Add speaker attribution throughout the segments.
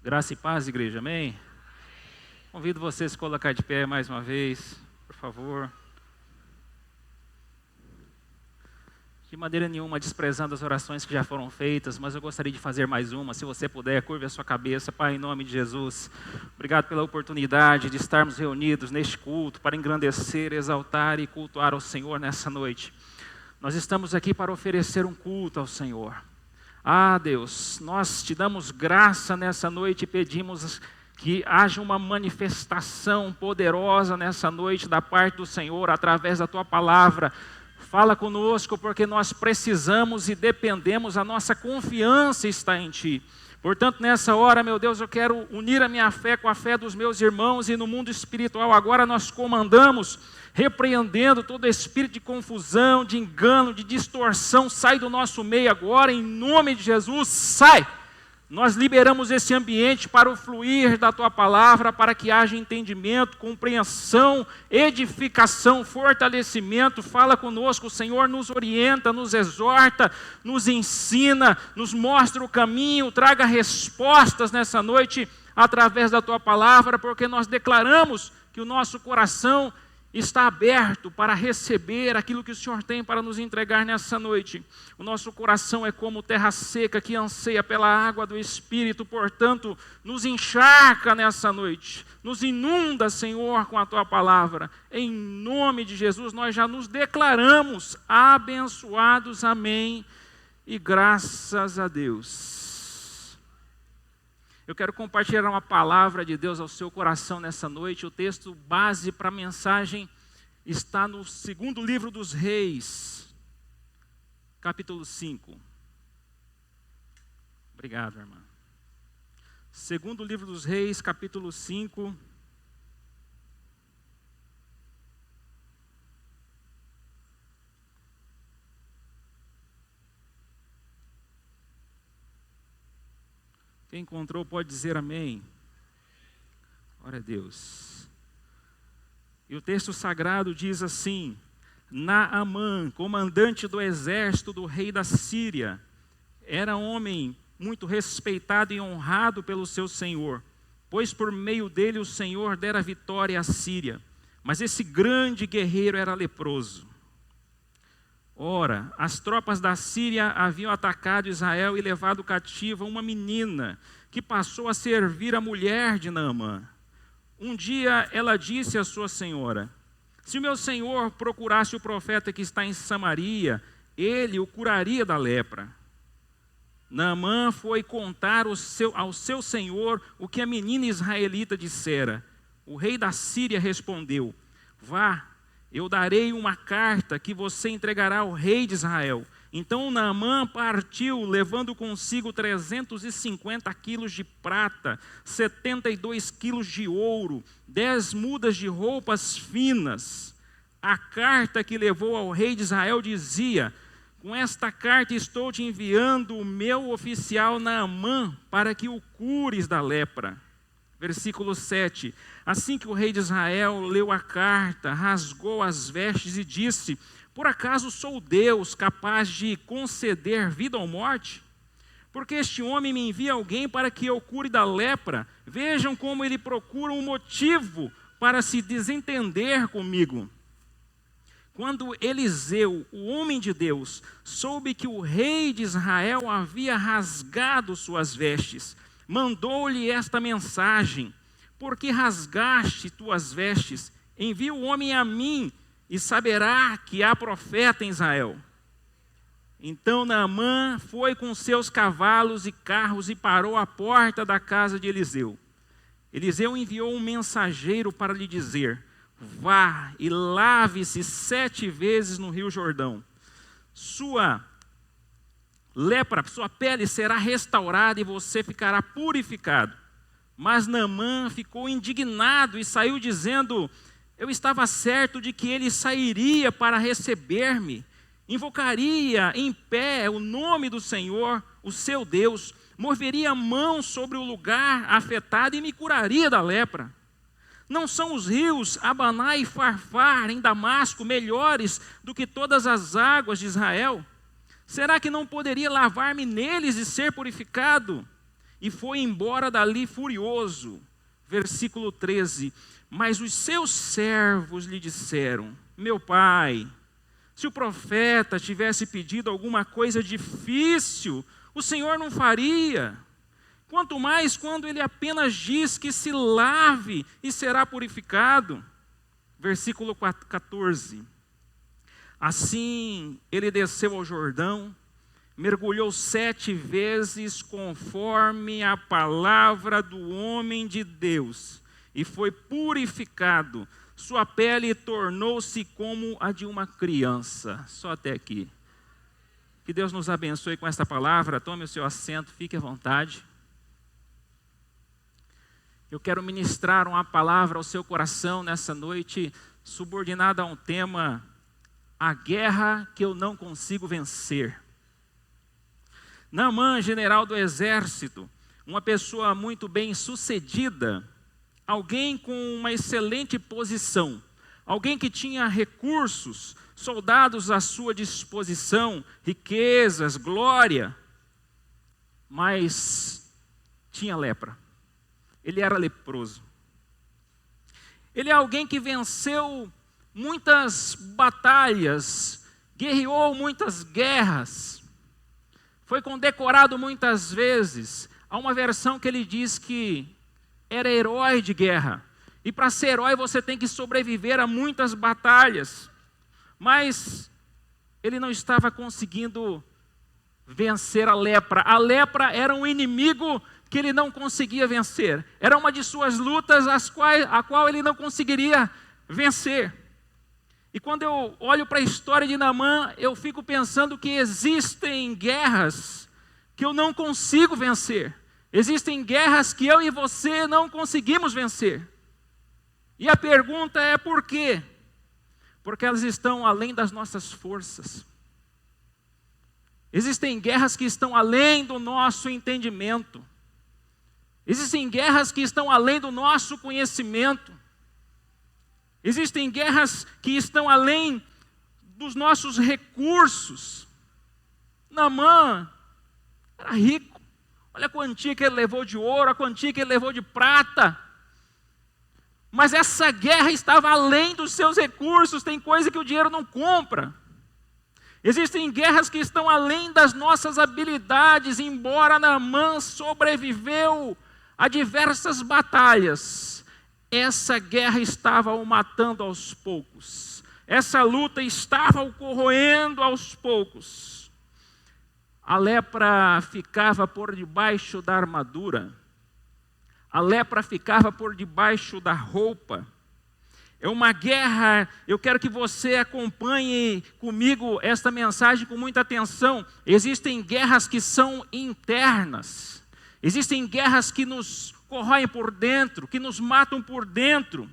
Speaker 1: Graça e paz, igreja, amém? Convido você a se colocar de pé mais uma vez, por favor. De maneira nenhuma desprezando as orações que já foram feitas, mas eu gostaria de fazer mais uma. Se você puder, curve a sua cabeça. Pai, em nome de Jesus, obrigado pela oportunidade de estarmos reunidos neste culto para engrandecer, exaltar e cultuar ao Senhor nessa noite. Nós estamos aqui para oferecer um culto ao Senhor. Ah, Deus, nós te damos graça nessa noite e pedimos que haja uma manifestação poderosa nessa noite da parte do Senhor através da Tua palavra. Fala conosco porque nós precisamos e dependemos, a nossa confiança está em Ti. Portanto, nessa hora, meu Deus, eu quero unir a minha fé com a fé dos meus irmãos e no mundo espiritual agora nós comandamos, repreendendo todo espírito de confusão, de engano, de distorção, sai do nosso meio agora, em nome de Jesus, sai! Nós liberamos esse ambiente para o fluir da Tua palavra, para que haja entendimento, compreensão, edificação, fortalecimento. Fala conosco, o Senhor nos orienta, nos exorta, nos ensina, nos mostra o caminho, traga respostas nessa noite através da Tua palavra, porque nós declaramos que o nosso coração está aberto para receber aquilo que o Senhor tem para nos entregar nessa noite. O nosso coração é como terra seca que anseia pela água do Espírito, portanto, nos encharca nessa noite, nos inunda, Senhor, com a Tua palavra. Em nome de Jesus, nós já nos declaramos abençoados, amém, e graças a Deus. Eu quero compartilhar uma palavra de Deus ao seu coração nessa noite. O texto base para a mensagem está no segundo livro dos Reis, capítulo 5. Obrigado, irmã. Segundo livro dos Reis, capítulo 5. Quem encontrou pode dizer amém. Glória a Deus. E o texto sagrado diz assim: Naamã, comandante do exército do rei da Síria, era homem muito respeitado e honrado pelo seu senhor, pois por meio dele o Senhor dera vitória à Síria. Mas esse grande guerreiro era leproso. Ora, as tropas da Síria haviam atacado Israel e levado cativa uma menina que passou a servir a mulher de Naamã. Um dia ela disse à sua senhora: se o meu senhor procurasse o profeta que está em Samaria, ele o curaria da lepra. Naamã foi contar ao seu senhor o que a menina israelita dissera. O rei da Síria respondeu: vá, eu darei uma carta que você entregará ao rei de Israel. Então Naamã partiu, levando consigo 350 quilos de prata, 72 quilos de ouro, 10 mudas de roupas finas. A carta que levou ao rei de Israel dizia: com esta carta estou te enviando o meu oficial Naamã para que o cures da lepra. Versículo 7, assim que o rei de Israel leu a carta, rasgou as vestes e disse: por acaso sou Deus capaz de conceder vida ou morte? Porque este homem me envia alguém para que eu cure da lepra. Vejam como ele procura um motivo para se desentender comigo. Quando Eliseu, o homem de Deus, soube que o rei de Israel havia rasgado suas vestes, mandou-lhe esta mensagem: por que rasgaste tuas vestes? Envia o homem a mim e saberá que há profeta em Israel. Então Naamã foi com seus cavalos e carros e parou à porta da casa de Eliseu. Eliseu enviou um mensageiro para lhe dizer: vá e lave-se 7 vezes no rio Jordão. Sua pele será restaurada e você ficará purificado. Mas Naamã ficou indignado e saiu dizendo: eu estava certo de que ele sairia para receber-me, invocaria em pé o nome do Senhor, o seu Deus, moveria a mão sobre o lugar afetado e me curaria da lepra. Não são os rios Abaná e Farfar em Damasco melhores do que todas as águas de Israel? Será que não poderia lavar-me neles e ser purificado? e foi embora dali furioso. Versículo 13. Mas os seus servos lhe disseram: meu pai, se o profeta tivesse pedido alguma coisa difícil, o Senhor não faria. Quanto mais quando ele apenas diz que se lave e será purificado. Versículo 14. Assim ele desceu ao Jordão, mergulhou 7 vezes conforme a palavra do homem de Deus, e foi purificado. Sua pele tornou-se como a de uma criança. Só até aqui. Que Deus nos abençoe com esta palavra. Tome o seu assento, fique à vontade. Eu quero ministrar uma palavra ao seu coração nessa noite, subordinada a um tema: a guerra que eu não consigo vencer. Naamã, general do exército, uma pessoa muito bem sucedida, alguém com uma excelente posição, alguém que tinha recursos, soldados à sua disposição, riquezas, glória, mas tinha lepra. Ele era leproso. Ele é alguém que venceu muitas batalhas, guerreou muitas guerras, foi condecorado muitas vezes. Há uma versão que ele diz que era herói de guerra. E para ser herói você tem que sobreviver a muitas batalhas. Mas ele não estava conseguindo vencer a lepra. A lepra era um inimigo que ele não conseguia vencer. Era uma de suas lutas a qual ele não conseguiria vencer. E quando eu olho para a história de Naamã, eu fico pensando que existem guerras que eu não consigo vencer. Existem guerras que eu e você não conseguimos vencer. E a pergunta é por quê? Porque elas estão além das nossas forças. Existem guerras que estão além do nosso entendimento. Existem guerras que estão além do nosso conhecimento. Existem guerras que estão além dos nossos recursos. Naamã era rico. Olha a quantia que ele levou de ouro, a quantia que ele levou de prata. Mas essa guerra estava além dos seus recursos. Tem coisa que o dinheiro não compra. Existem guerras que estão além das nossas habilidades. Embora Naamã sobreviveu a diversas batalhas, essa guerra estava o matando aos poucos. Essa luta estava o corroendo aos poucos. A lepra ficava por debaixo da armadura. A lepra ficava por debaixo da roupa. É uma guerra, eu quero que você acompanhe comigo esta mensagem com muita atenção. Existem guerras que são internas. Existem guerras que nos corroem por dentro, que nos matam por dentro.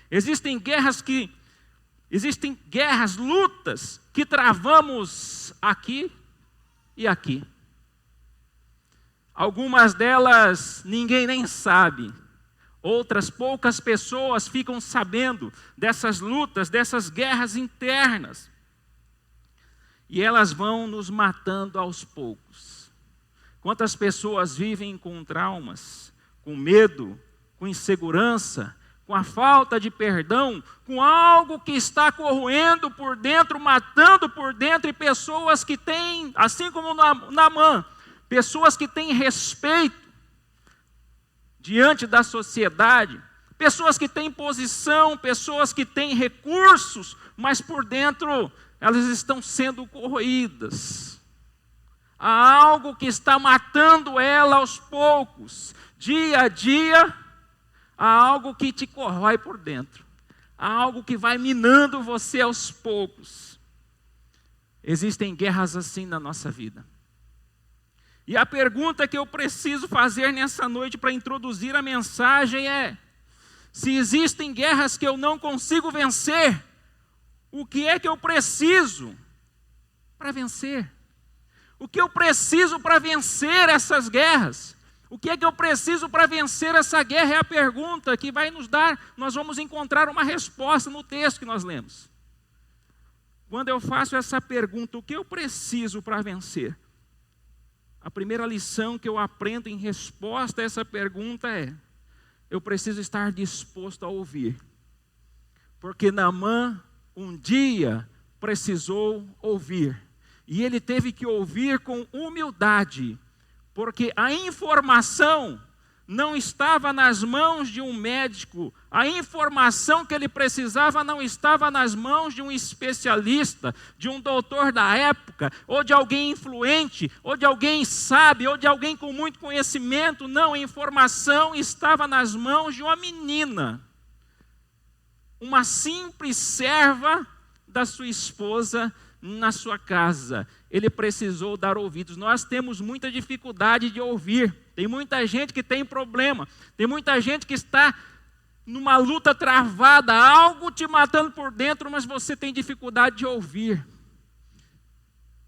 Speaker 1: Existem guerras, lutas que travamos aqui e aqui. Algumas delas ninguém nem sabe. Outras poucas pessoas ficam sabendo dessas lutas, dessas guerras internas. E elas vão nos matando aos poucos. Quantas pessoas vivem com traumas, com medo, com insegurança, com a falta de perdão, com algo que está corroendo por dentro, matando por dentro, e pessoas que têm, assim como Naamã, pessoas que têm respeito diante da sociedade, pessoas que têm posição, pessoas que têm recursos, mas por dentro elas estão sendo corroídas. Há algo que está matando ela aos poucos. Dia a dia, há algo que te corrói por dentro. Há algo que vai minando você aos poucos. Existem guerras assim na nossa vida. E a pergunta que eu preciso fazer nessa noite para introduzir a mensagem é: se existem guerras que eu não consigo vencer, o que é que eu preciso para vencer? O que eu preciso para vencer essas guerras? O que é que eu preciso para vencer essa guerra? É a pergunta que vai nos dar, nós vamos encontrar uma resposta no texto que nós lemos. Quando eu faço essa pergunta, o que eu preciso para vencer? A primeira lição que eu aprendo em resposta a essa pergunta é: eu preciso estar disposto a ouvir. Porque Naamã um dia precisou ouvir. E ele teve que ouvir com humildade, porque a informação não estava nas mãos de um médico, a informação que ele precisava não estava nas mãos de um especialista, de um doutor da época, ou de alguém influente, ou de alguém sábio, ou de alguém com muito conhecimento. Não, a informação estava nas mãos de uma menina, uma simples serva da sua esposa na sua casa. Ele precisou dar ouvidos. Nós temos muita dificuldade de ouvir. Tem muita gente que tem problema. Tem muita gente que está numa luta travada, algo te matando por dentro, mas você tem dificuldade de ouvir.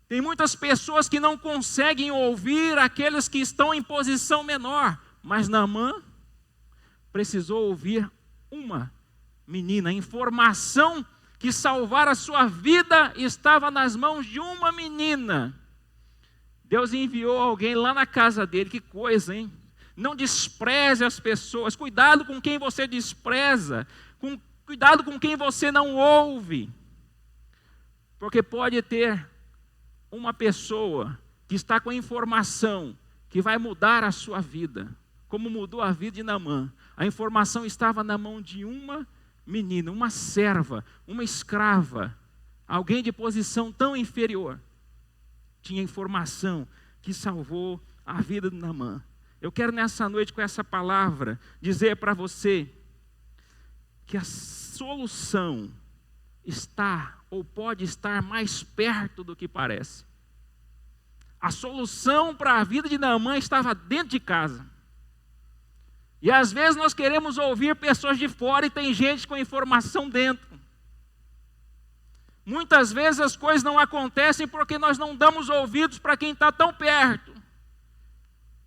Speaker 1: Tem muitas pessoas que não conseguem ouvir aqueles que estão em posição menor. Mas Naamã precisou ouvir uma menina. A informação que salvar a sua vida estava nas mãos de uma menina. Deus enviou alguém lá na casa dele. Que coisa, hein? Não despreze as pessoas. Cuidado com quem você despreza. Cuidado com quem você não ouve. Porque pode ter uma pessoa que está com informação que vai mudar a sua vida, como mudou a vida de Naamã. A informação estava na mão de uma menina, uma serva, uma escrava, alguém de posição tão inferior. Tinha informação que salvou a vida de Naamã. Eu quero nessa noite, com essa palavra, dizer para você que a solução está ou pode estar mais perto do que parece. A solução para a vida de Naamã estava dentro de casa. E às vezes nós queremos ouvir pessoas de fora e tem gente com informação dentro. Muitas vezes as coisas não acontecem porque nós não damos ouvidos para quem está tão perto.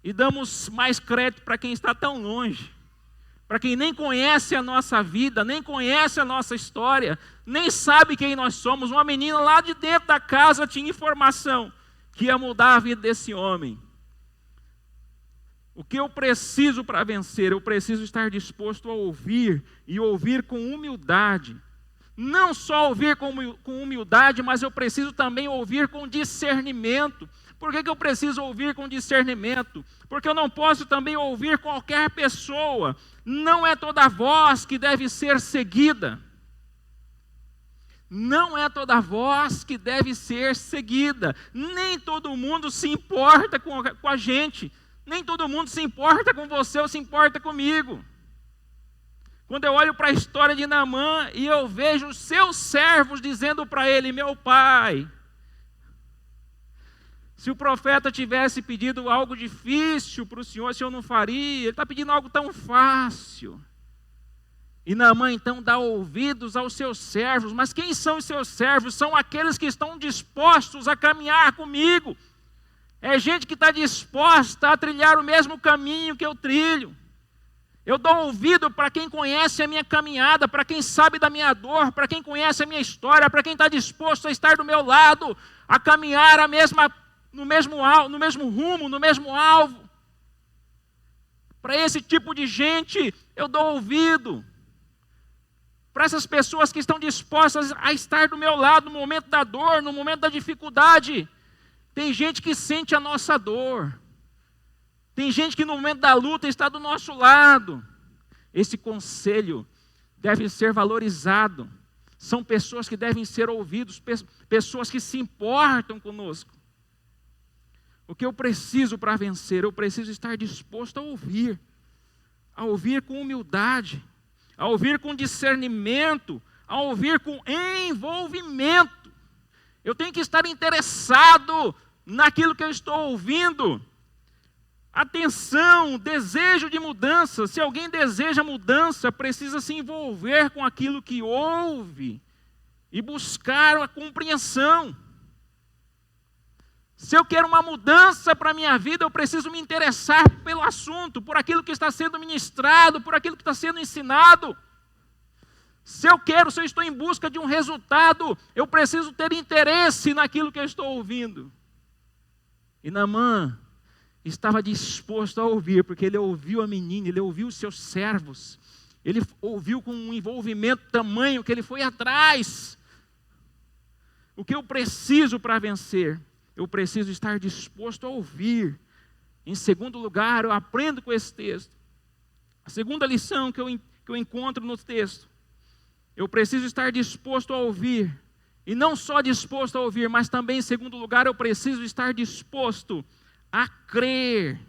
Speaker 1: E damos mais crédito para quem está tão longe. Para quem nem conhece a nossa vida, nem conhece a nossa história, nem sabe quem nós somos. Uma menina lá de dentro da casa tinha informação que ia mudar a vida desse homem. O que eu preciso para vencer? Eu preciso estar disposto a ouvir, e ouvir com humildade. Não só ouvir com humildade, mas eu preciso também ouvir com discernimento. Por que eu preciso ouvir com discernimento? Porque eu não posso também ouvir qualquer pessoa. Não é toda voz que deve ser seguida. Não é toda voz que deve ser seguida. Nem todo mundo se importa com a gente. Nem todo mundo se importa com você ou se importa comigo. Quando eu olho para a história de Naamã e eu vejo os seus servos dizendo para ele: meu pai, se o profeta tivesse pedido algo difícil para o senhor não faria. Ele está pedindo algo tão fácil. E Naamã então dá ouvidos aos seus servos. Mas quem são os seus servos? São aqueles que estão dispostos a caminhar comigo. É gente que está disposta a trilhar o mesmo caminho que eu trilho. Eu dou ouvido para quem conhece a minha caminhada, para quem sabe da minha dor, para quem conhece a minha história, para quem está disposto a estar do meu lado, a caminhar no mesmo rumo, no mesmo alvo. Para esse tipo de gente eu dou ouvido. Para essas pessoas que estão dispostas a estar do meu lado no momento da dor, no momento da dificuldade. Tem gente que sente a nossa dor. Tem gente que no momento da luta está do nosso lado. Esse conselho deve ser valorizado. São pessoas que devem ser ouvidas, pessoas que se importam conosco. O que eu preciso para vencer? Eu preciso estar disposto a ouvir com humildade, a ouvir com discernimento, a ouvir com envolvimento. Eu tenho que estar interessado naquilo que eu estou ouvindo. Atenção, desejo de mudança. Se alguém deseja mudança, precisa se envolver com aquilo que ouve e buscar a compreensão. Se eu quero uma mudança para a minha vida, eu preciso me interessar pelo assunto, por aquilo que está sendo ministrado, por aquilo que está sendo ensinado. Se eu estou em busca de um resultado, eu preciso ter interesse naquilo que eu estou ouvindo. E Naamã estava disposto a ouvir, porque ele ouviu a menina, ele ouviu os seus servos, ele ouviu com um envolvimento tamanho que ele foi atrás. O que eu preciso para vencer? Eu preciso estar disposto a ouvir. Em segundo lugar, eu aprendo com esse texto. A segunda lição que eu encontro no texto, eu preciso estar disposto a ouvir. E não só disposto a ouvir, mas também, em segundo lugar, eu preciso estar disposto a crer.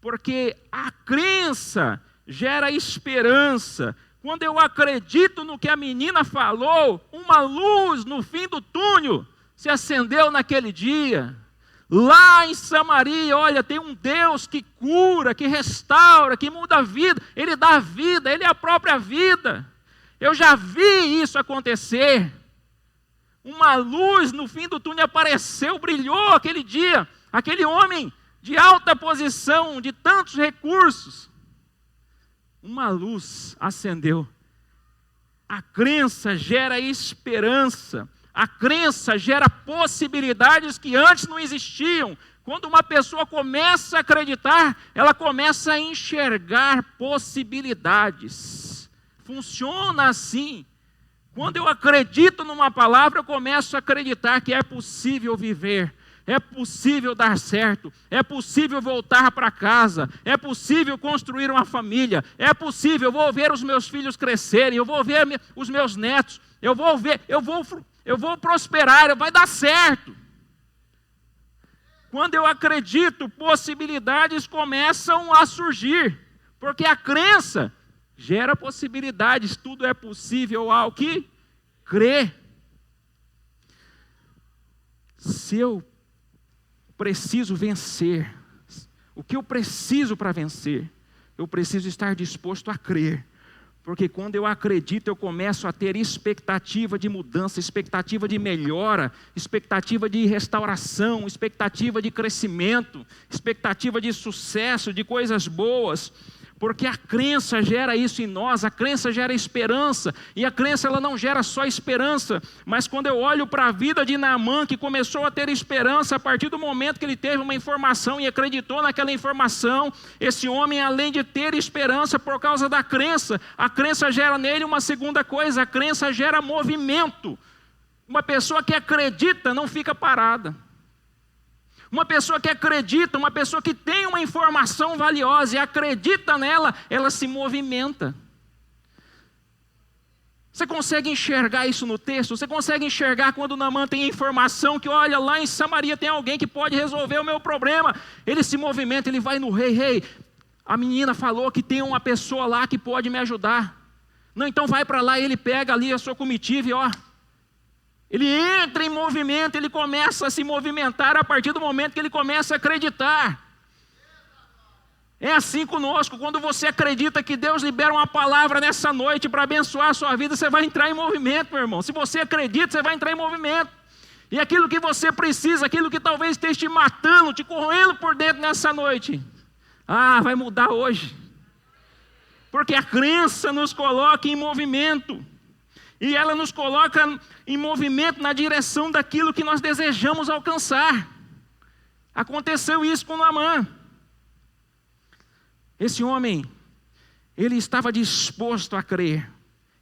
Speaker 1: Porque a crença gera esperança. Quando eu acredito no que a menina falou, uma luz no fim do túnel se acendeu naquele dia. Lá em Samaria, olha, tem um Deus que cura, que restaura, que muda a vida. Ele dá vida, Ele é a própria vida. Eu já vi isso acontecer. Uma luz no fim do túnel apareceu, brilhou aquele dia. Aquele homem de alta posição, de tantos recursos. Uma luz acendeu. A crença gera esperança. A crença gera possibilidades que antes não existiam. Quando uma pessoa começa a acreditar, ela começa a enxergar possibilidades. Funciona assim. Quando eu acredito numa palavra, eu começo a acreditar que é possível viver. É possível dar certo, é possível voltar para casa, é possível construir uma família, é possível, eu vou ver os meus filhos crescerem, eu vou ver os meus netos, eu vou prosperar, vai dar certo. Quando eu acredito, possibilidades começam a surgir, porque a crença gera possibilidades, tudo é possível ao que crê. Se eu preciso vencer, o que eu preciso para vencer? Eu preciso estar disposto a crer, porque quando eu acredito, eu começo a ter expectativa de mudança, expectativa de melhora, expectativa de restauração, expectativa de crescimento, expectativa de sucesso, de coisas boas. Porque a crença gera isso em nós, a crença gera esperança, e a crença ela não gera só esperança, mas quando eu olho para a vida de Naamã, que começou a ter esperança a partir do momento que ele teve uma informação e acreditou naquela informação, esse homem, além de ter esperança por causa da crença, a crença gera nele uma segunda coisa, a crença gera movimento. Uma pessoa que acredita não fica parada. Uma pessoa que acredita, uma pessoa que tem uma informação valiosa e acredita nela, ela se movimenta. Você consegue enxergar isso no texto? Você consegue enxergar quando Naamã tem informação que, olha, lá em Samaria tem alguém que pode resolver o meu problema. Ele se movimenta, ele vai no rei, a menina falou que tem uma pessoa lá que pode me ajudar. Não, então vai para lá, ele pega ali a sua comitiva e ele entra em movimento, ele começa a se movimentar a partir do momento que ele começa a acreditar. É assim conosco, quando você acredita que Deus libera uma palavra nessa noite para abençoar a sua vida, você vai entrar em movimento, meu irmão. Se você acredita, você vai entrar em movimento. E aquilo que você precisa, aquilo que talvez esteja te matando, te corroendo por dentro nessa noite, vai mudar hoje. Porque a crença nos coloca em movimento. E ela nos coloca em movimento na direção daquilo que nós desejamos alcançar. Aconteceu isso com Naamã. Esse homem, ele estava disposto a crer.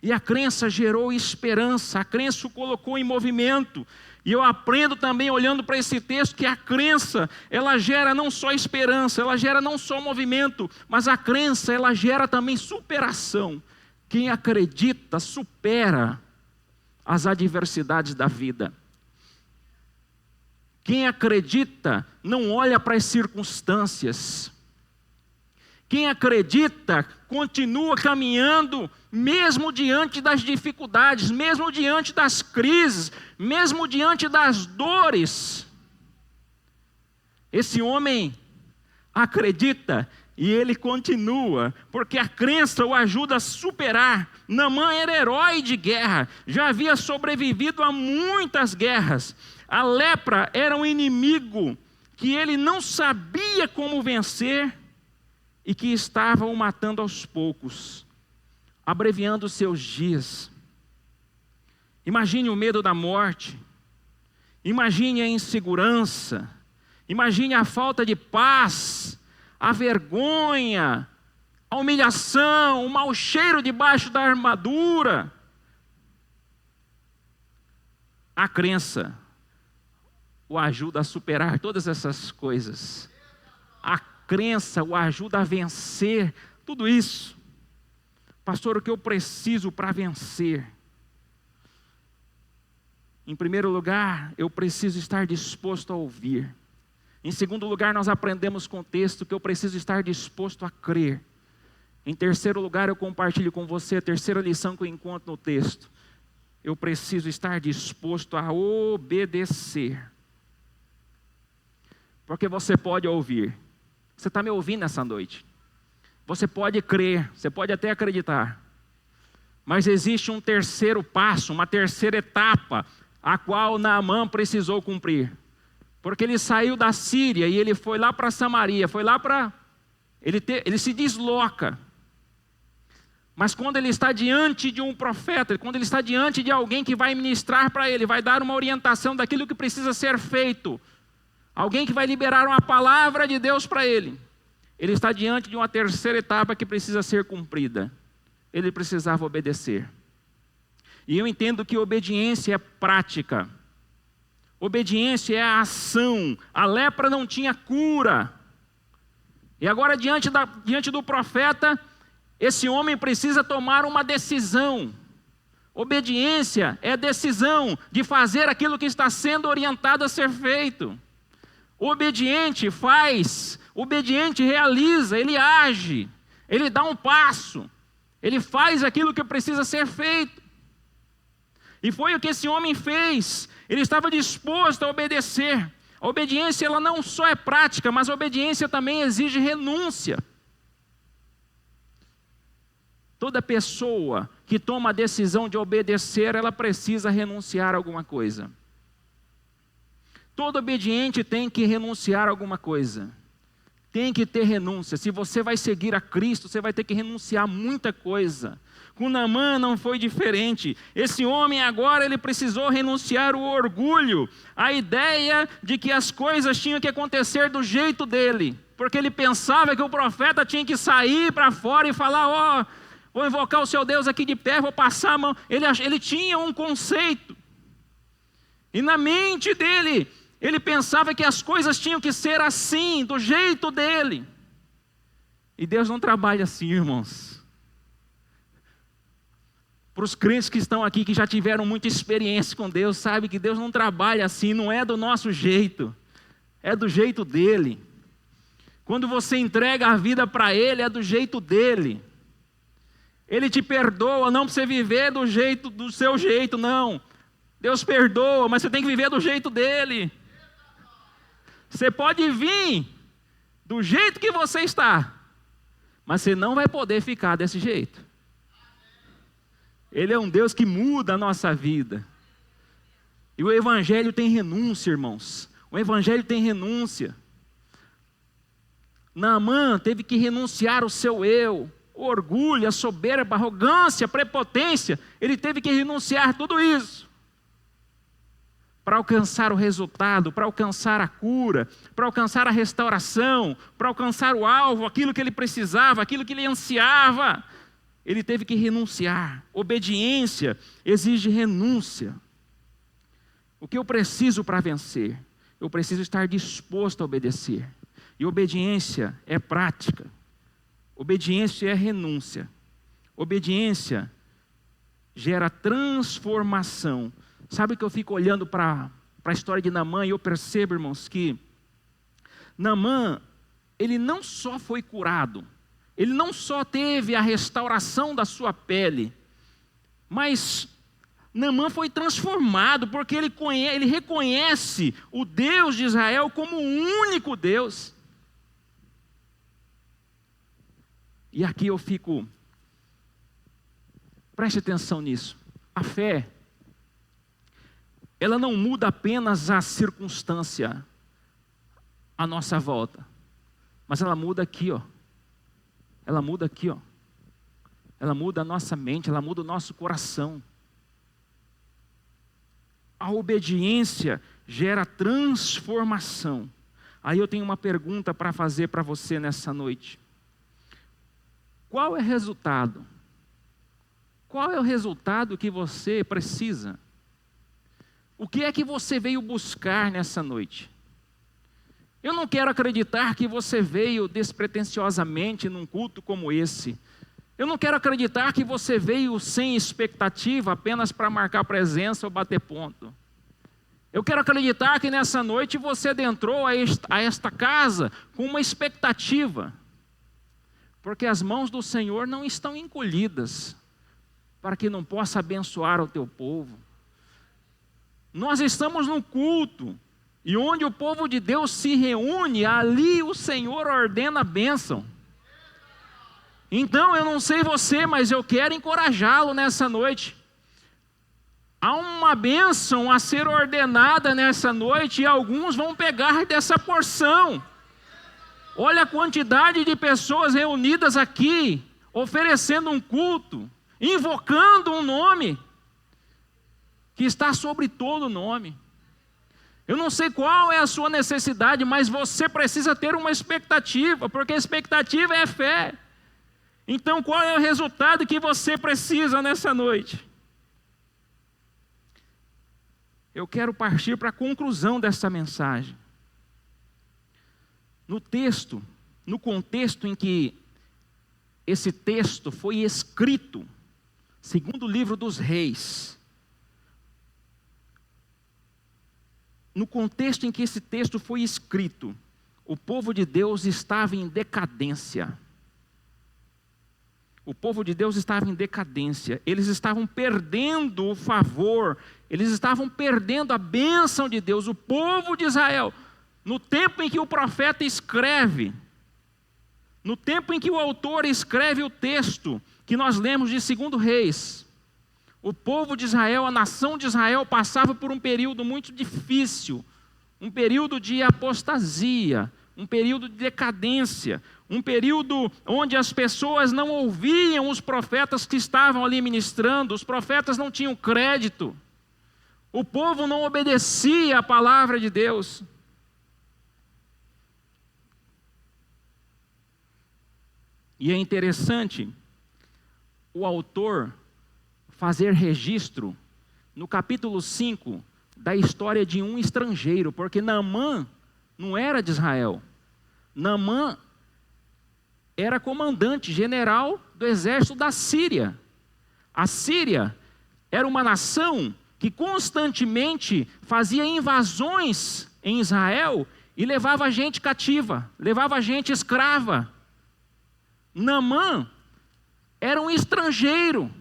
Speaker 1: E a crença gerou esperança, a crença o colocou em movimento. E eu aprendo também, olhando para esse texto, que a crença, ela gera não só esperança, ela gera não só movimento, mas a crença, ela gera também superação. Quem acredita supera as adversidades da vida. Quem acredita não olha para as circunstâncias. Quem acredita continua caminhando mesmo diante das dificuldades, mesmo diante das crises, mesmo diante das dores. Esse homem acredita e ele continua, porque a crença o ajuda a superar. Naamã era herói de guerra, já havia sobrevivido a muitas guerras. A lepra era um inimigo que ele não sabia como vencer e que estava o matando aos poucos, abreviando seus dias. Imagine o medo da morte, imagine a insegurança, Imagine a falta de paz, a vergonha, a humilhação, o mau cheiro debaixo da armadura. A crença o ajuda a superar todas essas coisas. A crença o ajuda a vencer tudo isso. Pastor, o que eu preciso para vencer? Em primeiro lugar, eu preciso estar disposto a ouvir. Em segundo lugar, nós aprendemos com o texto que eu preciso estar disposto a crer. Em terceiro lugar, eu compartilho com você a terceira lição que eu encontro no texto. Eu preciso estar disposto a obedecer. Porque você pode ouvir. Você está me ouvindo nessa noite. Você pode crer, você pode até acreditar. Mas existe um terceiro passo, uma terceira etapa, a qual Naamã precisou cumprir. Porque ele saiu da Síria e ele foi lá para Samaria, foi lá para... Ele se desloca. Mas quando ele está diante de um profeta, quando ele está diante de alguém que vai ministrar para ele, vai dar uma orientação daquilo que precisa ser feito, alguém que vai liberar uma palavra de Deus para ele, ele está diante de uma terceira etapa que precisa ser cumprida. Ele precisava obedecer. E eu entendo que obediência é prática. Obediência é a ação. A lepra não tinha cura. E agora diante do profeta, esse homem precisa tomar uma decisão. Obediência é decisão de fazer aquilo que está sendo orientado a ser feito. O obediente faz, o obediente realiza, ele age, ele dá um passo, ele faz aquilo que precisa ser feito. E foi o que esse homem fez, ele estava disposto a obedecer. A obediência ela não só é prática, mas a obediência também exige renúncia. Toda pessoa que toma a decisão de obedecer, ela precisa renunciar a alguma coisa. Todo obediente tem que renunciar a alguma coisa. Tem que ter renúncia. Se você vai seguir a Cristo, você vai ter que renunciar a muita coisa. Com Naamã não foi diferente. Esse homem agora ele precisou renunciar o orgulho, a ideia de que as coisas tinham que acontecer do jeito dele. Porque ele pensava que o profeta tinha que sair para fora e falar, vou invocar o seu Deus aqui de pé, vou passar a mão. Ele tinha um conceito. E na mente dele, ele pensava que as coisas tinham que ser assim, do jeito dele. E Deus não trabalha assim, irmãos. Para os crentes que estão aqui, que já tiveram muita experiência com Deus, sabe que Deus não trabalha assim, não é do nosso jeito, é do jeito dele. Quando você entrega a vida para Ele, é do jeito dele. Ele te perdoa, não para você viver do seu jeito, não. Deus perdoa, mas você tem que viver do jeito dele. Você pode vir do jeito que você está, mas você não vai poder ficar desse jeito. Ele é um Deus que muda a nossa vida. E o Evangelho tem renúncia, irmãos. O Evangelho tem renúncia. Naamã teve que renunciar ao seu eu, o orgulho, a soberba, a arrogância, a prepotência. Ele teve que renunciar tudo isso para alcançar o resultado, para alcançar a cura, para alcançar a restauração, para alcançar o alvo, aquilo que ele precisava, aquilo que ele ansiava. Ele teve que renunciar. Obediência exige renúncia. O que eu preciso para vencer? Eu preciso estar disposto a obedecer. E obediência é prática. Obediência é renúncia. Obediência gera transformação. Sabe que eu fico olhando para a história de Naamã e eu percebo, irmãos, que Naamã, ele não só foi curado, ele não só teve a restauração da sua pele, mas Naamã foi transformado, porque ele reconhece o Deus de Israel como o único Deus. E aqui eu fico, preste atenção nisso, a fé, ela não muda apenas a circunstância à nossa volta, mas ela muda aqui, ela muda aqui, ela muda a nossa mente, ela muda o nosso coração. A obediência gera transformação. Aí eu tenho uma pergunta para fazer para você nessa noite. Qual é o resultado? Qual é o resultado que você precisa? O que é que você veio buscar nessa noite? Eu não quero acreditar que você veio despretensiosamente num culto como esse. Eu não quero acreditar que você veio sem expectativa, apenas para marcar presença ou bater ponto. Eu quero acreditar que nessa noite você adentrou a esta casa com uma expectativa. Porque as mãos do Senhor não estão encolhidas para que não possa abençoar o teu povo. Nós estamos no culto, e onde o povo de Deus se reúne, ali o Senhor ordena a bênção. Então eu não sei você, mas eu quero encorajá-lo nessa noite. Há uma bênção a ser ordenada nessa noite, e alguns vão pegar dessa porção. Olha a quantidade de pessoas reunidas aqui, oferecendo um culto, invocando um nome que está sobre todo nome. Eu não sei qual é a sua necessidade, mas você precisa ter uma expectativa, porque a expectativa é fé. Então qual é o resultado que você precisa nessa noite? Eu quero partir para a conclusão dessa mensagem. No texto, no contexto em que esse texto foi escrito, segundo o livro dos Reis, no contexto em que esse texto foi escrito, o povo de Deus estava em decadência. O povo de Deus estava em decadência. Eles estavam perdendo o favor, eles estavam perdendo a bênção de Deus. O povo de Israel, no tempo em que o profeta escreve, no tempo em que o autor escreve o texto que nós lemos de 2 Reis, o povo de Israel, a nação de Israel passava por um período muito difícil, um período de apostasia, um período de decadência, um período onde as pessoas não ouviam os profetas que estavam ali ministrando, os profetas não tinham crédito, o povo não obedecia à palavra de Deus. E é interessante o autor fazer registro no capítulo 5 da história de um estrangeiro, porque Naamã não era de Israel. Naamã era comandante general do exército da Síria. A Síria era uma nação que constantemente fazia invasões em Israel e levava gente cativa, levava gente escrava. Naamã era um estrangeiro,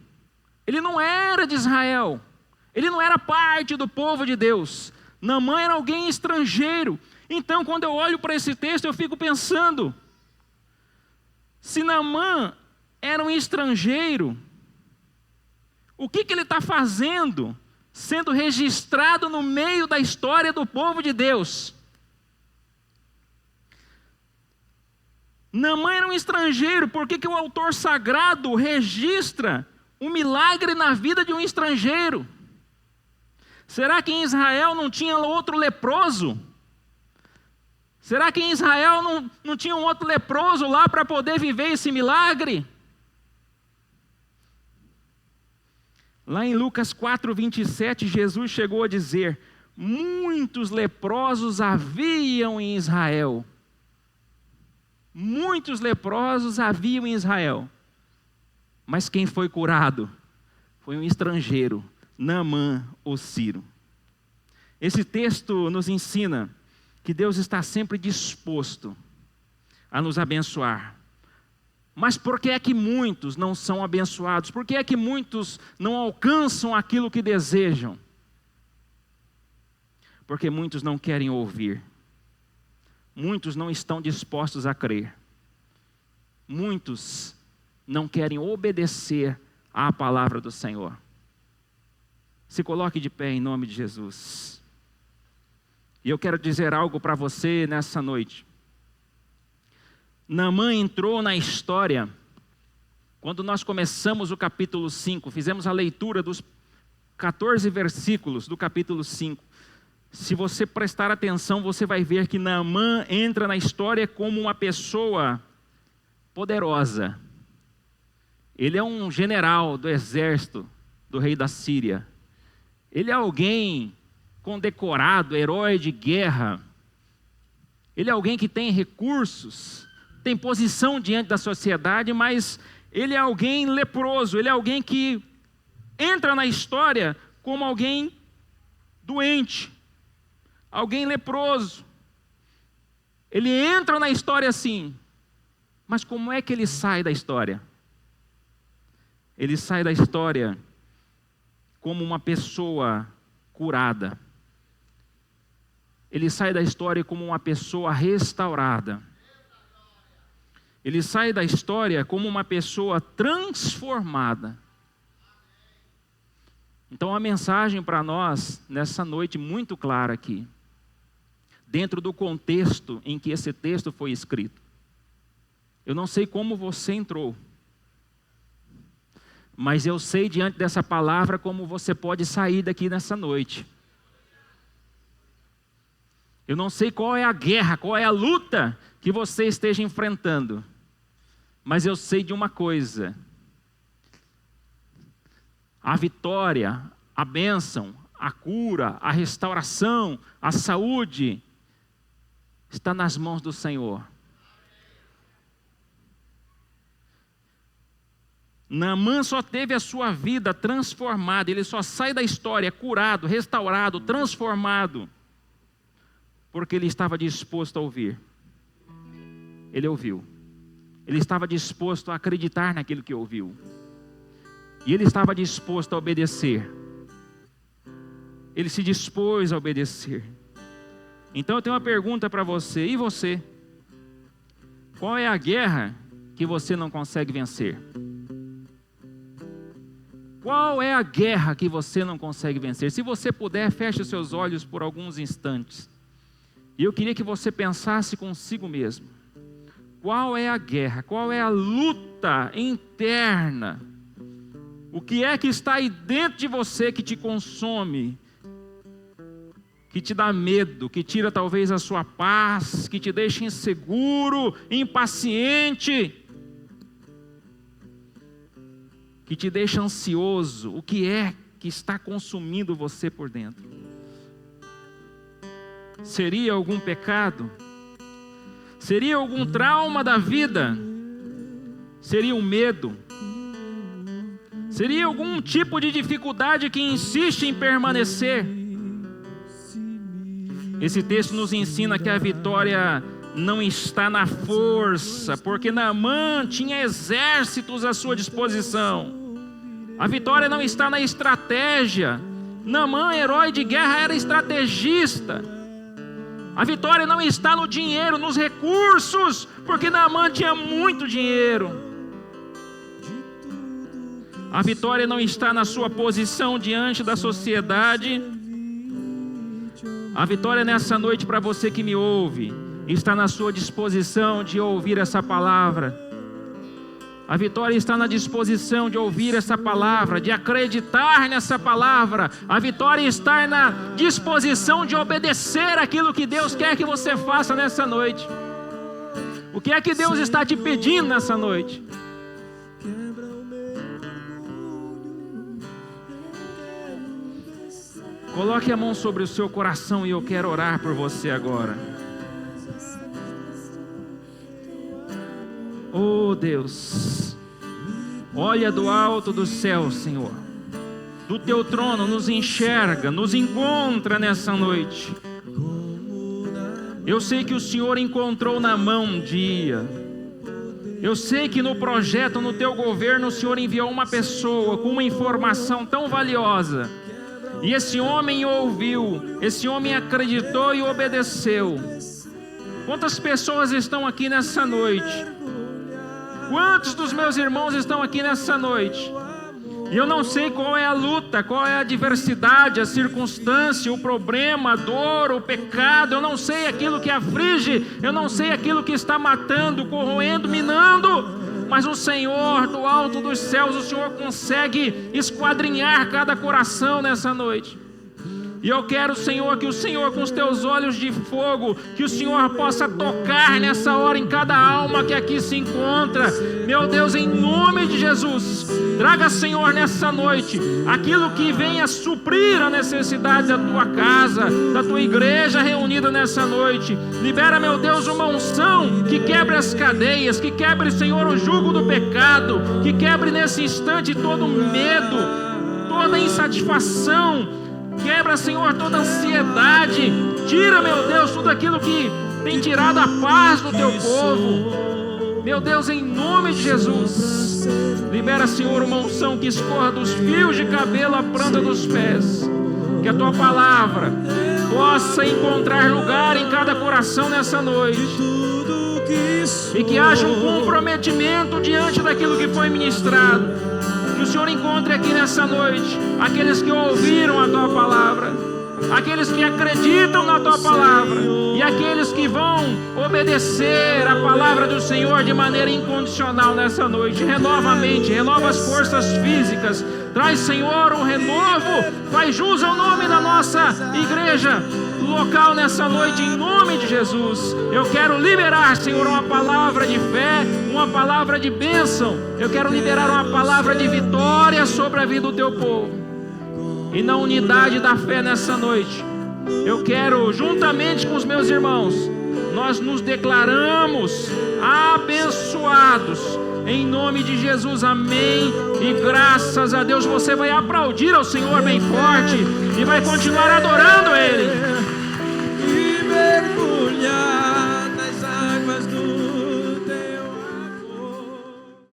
Speaker 1: ele não era de Israel, ele não era parte do povo de Deus. Naamã era alguém estrangeiro. Então, quando eu olho para esse texto, eu fico pensando, se Naamã era um estrangeiro, o que ele está fazendo, sendo registrado no meio da história do povo de Deus? Naamã era um estrangeiro, por que o autor sagrado registra um milagre na vida de um estrangeiro? Será que em Israel não tinha outro leproso? Será que em Israel não tinha um outro leproso lá para poder viver esse milagre? Lá em Lucas 4:27, Jesus chegou a dizer: muitos leprosos haviam em Israel. Muitos leprosos haviam em Israel. Mas quem foi curado foi um estrangeiro, Naamã, o sírio. Esse texto nos ensina que Deus está sempre disposto a nos abençoar. Mas por que é que muitos não são abençoados? Por que é que muitos não alcançam aquilo que desejam? Porque muitos não querem ouvir. Muitos não estão dispostos a crer. Muitos não querem obedecer à palavra do Senhor. Se coloque de pé em nome de Jesus. E eu quero dizer algo para você nessa noite. Naamã entrou na história quando nós começamos o capítulo 5, fizemos a leitura dos 14 versículos do capítulo 5. Se você prestar atenção, você vai ver que Naamã entra na história como uma pessoa poderosa. Ele é um general do exército do rei da Síria. Ele é alguém condecorado, herói de guerra. Ele é alguém que tem recursos, tem posição diante da sociedade, mas ele é alguém leproso, ele é alguém que entra na história como alguém doente, alguém leproso. Ele entra na história assim, mas como é que ele sai da história? Ele sai da história como uma pessoa curada. Ele sai da história como uma pessoa restaurada. Ele sai da história como uma pessoa transformada. Então a mensagem para nós, nessa noite muito clara aqui, dentro do contexto em que esse texto foi escrito. Eu não sei como você entrou, mas eu sei diante dessa palavra como você pode sair daqui nessa noite. Eu não sei qual é a guerra, qual é a luta que você esteja enfrentando, mas eu sei de uma coisa: a vitória, a bênção, a cura, a restauração, a saúde está nas mãos do Senhor. Naamã só teve a sua vida transformada, ele só sai da história curado, restaurado, transformado, porque ele estava disposto a ouvir. Ele ouviu. Ele estava disposto a acreditar naquilo que ouviu. E ele estava disposto a obedecer. Ele se dispôs a obedecer. Então eu tenho uma pergunta para você. E você? Qual é a guerra que você não consegue vencer? Qual é a guerra que você não consegue vencer? Se você puder, feche os seus olhos por alguns instantes. E eu queria que você pensasse consigo mesmo. Qual é a guerra? Qual é a luta interna? O que é que está aí dentro de você que te consome? Que te dá medo, que tira talvez a sua paz, que te deixa inseguro, impaciente, que te deixa ansioso. O que é que está consumindo você por dentro? Seria algum pecado? Seria algum trauma da vida? Seria um medo? Seria algum tipo de dificuldade que insiste em permanecer? Esse texto nos ensina que a vitória não está na força, porque Naamã tinha exércitos à sua disposição. A vitória não está na estratégia. Naamã, herói de guerra, era estrategista. A vitória não está no dinheiro, nos recursos, porque Naamã tinha muito dinheiro. A vitória não está na sua posição diante da sociedade. A vitória nessa noite, para você que me ouve, está na sua disposição de ouvir essa palavra. A vitória está na disposição de ouvir essa palavra, de acreditar nessa palavra. A vitória está na disposição de obedecer aquilo que Deus quer que você faça nessa noite. O que é que Deus está te pedindo nessa noite? Coloque a mão sobre o seu coração e eu quero orar por você agora. Oh Deus, olha do alto do céu, Senhor. Do teu trono nos enxerga, nos encontra nessa noite. Eu sei que o Senhor encontrou Naamã um dia. Eu sei que no projeto, no teu governo, o Senhor enviou uma pessoa com uma informação tão valiosa. E esse homem ouviu, esse homem acreditou e obedeceu. Quantas pessoas estão aqui nessa noite? Quantos dos meus irmãos estão aqui nessa noite? E eu não sei qual é a luta, qual é a adversidade, a circunstância, o problema, a dor, o pecado. Eu não sei aquilo que aflige, eu não sei aquilo que está matando, corroendo, minando. Mas o Senhor, do alto dos céus, o Senhor consegue esquadrinhar cada coração nessa noite. E eu quero, Senhor, que o Senhor, com os teus olhos de fogo, que o Senhor possa tocar nessa hora em cada alma que aqui se encontra. Meu Deus, em nome de Jesus, traga, Senhor, nessa noite, aquilo que venha suprir a necessidade da tua casa, da tua igreja reunida nessa noite. Libera, meu Deus, uma unção que quebre as cadeias, que quebre, Senhor, o jugo do pecado, que quebre nesse instante todo medo, toda insatisfação. Quebra, Senhor, toda ansiedade. Tira, meu Deus, tudo aquilo que tem tirado a paz do teu povo. Meu Deus, em nome de Jesus, libera, Senhor, uma unção que escorra dos fios de cabelo à planta dos pés. Que a tua palavra possa encontrar lugar em cada coração nessa noite. E que haja um comprometimento diante daquilo que foi ministrado. Que o Senhor encontre aqui nessa noite aqueles que ouviram a tua palavra, aqueles que acreditam na tua palavra e aqueles que vão obedecer a palavra do Senhor de maneira incondicional nessa noite. Renova a mente, renova as forças físicas. Traz, Senhor, um renovo. Faz jus ao nome da nossa igreja local nessa noite, em nome de Jesus. Eu quero liberar, Senhor, uma palavra de fé, uma palavra de bênção. Eu quero liberar uma palavra de vitória sobre a vida do teu povo. E na unidade da fé nessa noite, eu quero, juntamente com os meus irmãos, nós nos declaramos abençoados em nome de Jesus, amém. E graças a Deus, você vai aplaudir ao Senhor bem forte e vai continuar adorando Ele.
Speaker 2: E mergulhar